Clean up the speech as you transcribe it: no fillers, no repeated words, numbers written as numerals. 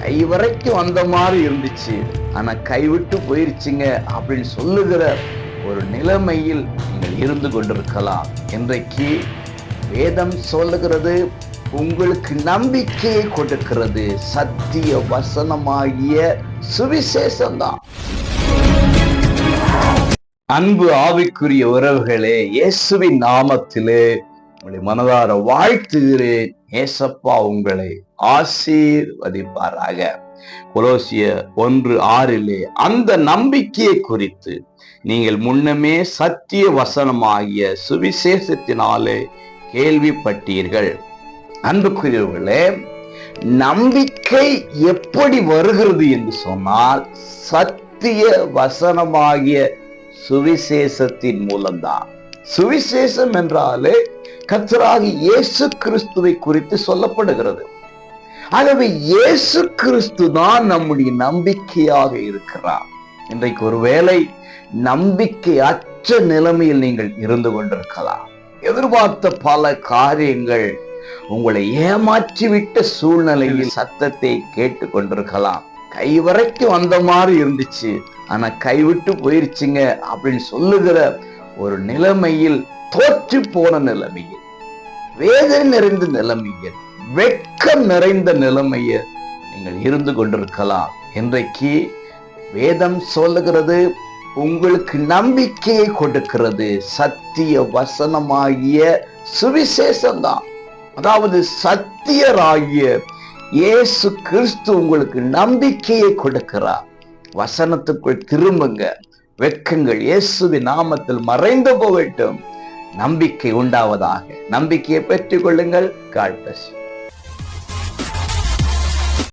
கை வரைக்கும் வந்த மாதிரி இருந்துச்சு, ஆனா கைவிட்டு போயிருச்சுங்க அப்படின்னு சொல்லுகிற ஒரு நிலைமையில் நீங்கள் இருந்து கொண்டிருக்கலாம். இன்றைக்கு வேதம் சொல்லுகிறது, உங்களுக்கு நம்பிக்கையை கொடுக்கிறது சத்திய வசனமாகிய சுவிசேஷம் தான். அன்பு ஆவிக்குரிய உறவுகளே, இயேசுவின் நாமத்திலே உங்களை மனதார வாழ்த்துகிறேன். ஏசப்பா உங்களை ஆசீர்வதிப்பாராக. கொலோசியர் 1:6 அந்த நம்பிக்கையை குறித்து நீங்கள் முன்னமே சத்திய வசனமாகிய சுவிசேஷத்தினாலே கேள்விப்பட்டீர்கள். அன்புக்குரியவர்களே, நம்பிக்கை எப்படி வருகிறது என்று சொன்னால் சத்திய வசனமாகிய சுவிசேஷத்தின் மூலம்தான். சுவிசேஷம் என்றாலே கர்த்தராகிய இயேசு கிறிஸ்துவை குறித்து சொல்லப்படுகிறது. ஆகவே இயேசு கிறிஸ்து தான் நம்முடைய நம்பிக்கையாக இருக்கிறார். இன்றைக்கு ஒருவேளை நம்பிக்கை அற்ற நிலைமையில் நீங்கள் இருந்து கொண்டிருக்கலாம். எதிர்பார்த்த பல காரியங்கள் உங்களை ஏமாற்றிவிட்ட சூழ்நிலையில் சத்தத்தை கேட்டு கொண்டிருக்கலாம். கை வரைக்கும் வந்த மாதிரி இருந்துச்சு, ஆனா கைவிட்டு போயிருச்சுங்க அப்படின்னு சொல்லுகிற ஒரு நிலைமையில், தோற்று போன நிலைமையில், வேதனை நிறைந்த நிலைமையில், வெட்கம் நிறைந்த நிலைமையில் நீங்கள் இருந்து கொண்டிருக்கலாம். இன்றைக்கு வேதம் சொல்லுகிறது, உங்களுக்கு நம்பிக்கையை கொடுக்கிறது சத்திய வசனமாகிய சுவிசேஷம் தான். அதாவது சத்தியராகிய இயேசு கிறிஸ்து உங்களுக்கு நம்பிக்கையை கொடுக்கிறார். வசனத்துக்குள் திரும்புங்க. வெட்கங்கள் இயேசுவின் நாமத்தில் மறைந்து போகட்டும். நம்பிக்கை உண்டாவதாக. நம்பிக்கையை பெற்றுக் கொள்ளுங்கள். God bless you.